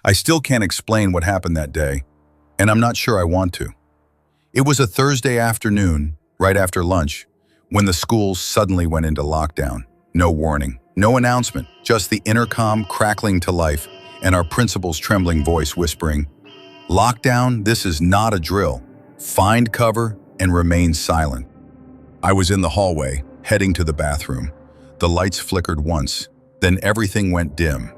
I still can't explain what happened that day, and I'm not sure I want to. It was a Thursday afternoon, right after lunch, when the school suddenly went into lockdown. No warning, no announcement, just the intercom crackling to life and our principal's trembling voice whispering, "Lockdown, this is not a drill. Find cover and remain silent." I was in the hallway, heading to the bathroom. The lights flickered once, then everything went dim.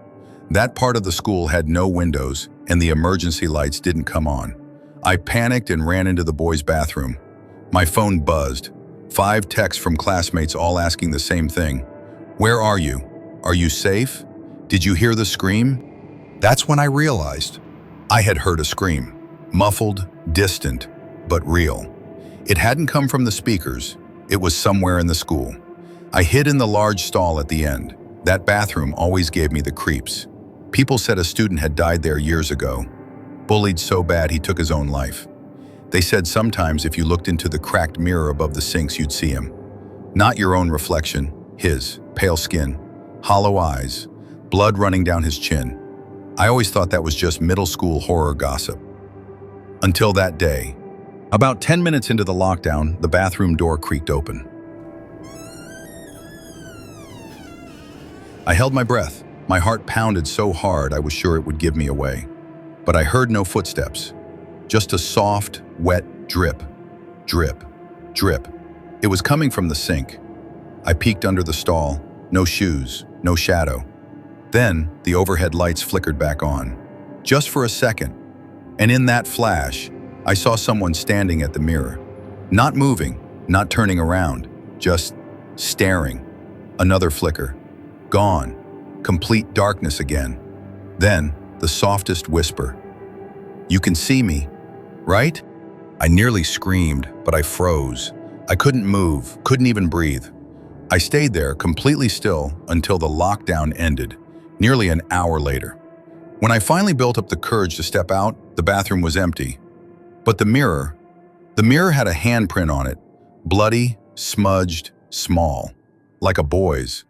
That part of the school had no windows, and the emergency lights didn't come on. I panicked and ran into the boys' bathroom. My phone buzzed. 5 texts from classmates all asking the same thing. "Where are you? Are you safe? Did you hear the scream?" That's when I realized I had heard a scream. Muffled, distant, but real. It hadn't come from the speakers. It was somewhere in the school. I hid in the large stall at the end. That bathroom always gave me the creeps. People said a student had died there years ago, bullied so bad he took his own life. They said sometimes if you looked into the cracked mirror above the sinks, you'd see him. Not your own reflection, his, pale skin, hollow eyes, blood running down his chin. I always thought that was just middle school horror gossip. Until that day. About 10 minutes into the lockdown, the bathroom door creaked open. I held my breath. My heart pounded so hard I was sure it would give me away. But I heard no footsteps. Just a soft, wet drip, drip, drip. It was coming from the sink. I peeked under the stall. No shoes, no shadow. Then the overhead lights flickered back on. Just for a second. And in that flash, I saw someone standing at the mirror. Not moving, not turning around, just staring. Another flicker. Gone. Complete darkness again. Then, the softest whisper. "You can see me, right?" I nearly screamed, but I froze. I couldn't move, couldn't even breathe. I stayed there completely still until the lockdown ended, nearly an hour later. When I finally built up the courage to step out, the bathroom was empty. But the mirror had a handprint on it, bloody, smudged, small, like a boy's.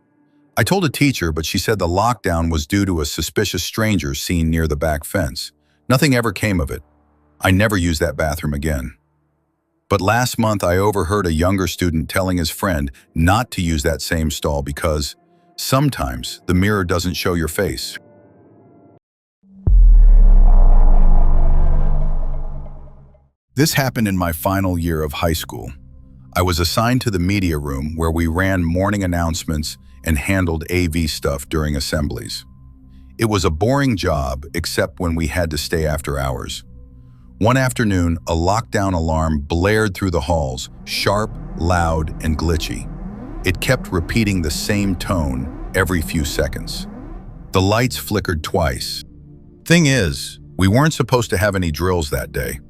I told a teacher, but she said the lockdown was due to a suspicious stranger seen near the back fence. Nothing ever came of it. I never used that bathroom again. But last month, I overheard a younger student telling his friend not to use that same stall because sometimes the mirror doesn't show your face. This happened in my final year of high school. I was assigned to the media room where we ran morning announcements and handled AV stuff during assemblies. It was a boring job except when we had to stay after hours. One afternoon, a lockdown alarm blared through the halls, sharp, loud, and glitchy. It kept repeating the same tone every few seconds. The lights flickered twice. Thing is, we weren't supposed to have any drills that day,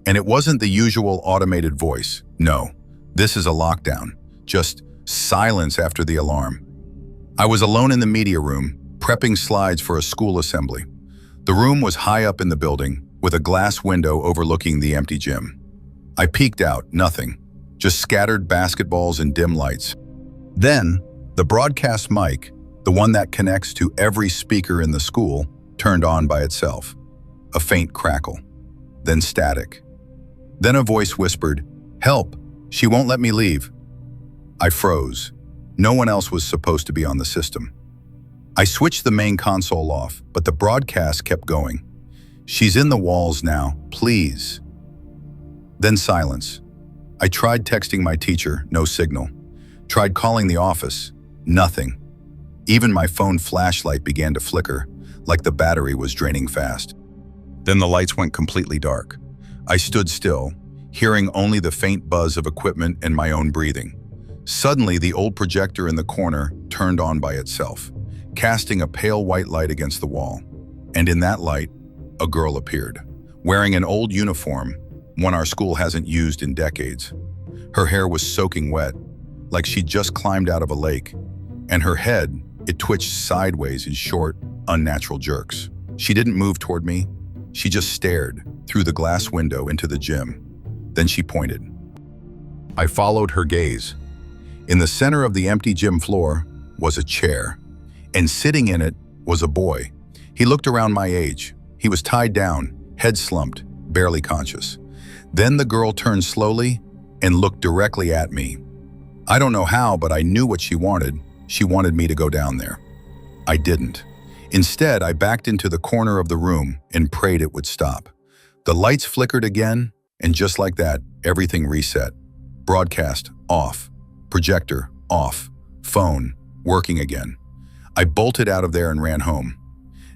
and it wasn't the usual automated voice. No, this is a lockdown, just silence after the alarm. I was alone in the media room, prepping slides for a school assembly. The room was high up in the building, with a glass window overlooking the empty gym. I peeked out, nothing, just scattered basketballs and dim lights. Then, the broadcast mic, the one that connects to every speaker in the school, turned on by itself. A faint crackle, then static. Then a voice whispered, "Help, she won't let me leave." I froze. No one else was supposed to be on the system. I switched the main console off, but the broadcast kept going. "She's in the walls now, please." Then silence. I tried texting my teacher, no signal. Tried calling the office, nothing. Even my phone flashlight began to flicker, like the battery was draining fast. Then the lights went completely dark. I stood still, hearing only the faint buzz of equipment and my own breathing. Suddenly, the old projector in the corner turned on by itself, casting a pale white light against the wall. And in that light, a girl appeared, wearing an old uniform, one our school hasn't used in decades. Her hair was soaking wet, like she'd just climbed out of a lake, and her head, it twitched sideways in short, unnatural jerks. She didn't move toward me. She just stared through the glass window into the gym. Then she pointed. I followed her gaze. In the center of the empty gym floor was a chair, and sitting in it was a boy. He looked around my age, He was tied down, head slumped, barely conscious. Then the girl turned slowly and looked directly at me. I don't know how, but I knew what she wanted. She wanted me to go down there. I didn't. Instead, I backed into the corner of the room and prayed it would stop. The lights flickered again, and just like that, everything reset. Broadcast off, projector off, phone working again. I bolted out of there and ran home.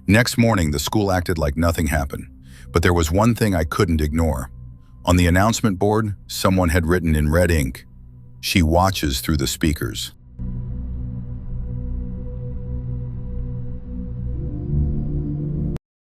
Next morning, the school acted like nothing happened, but there was one thing I couldn't ignore. On the announcement board, someone had written in red ink, "She watches through the speakers."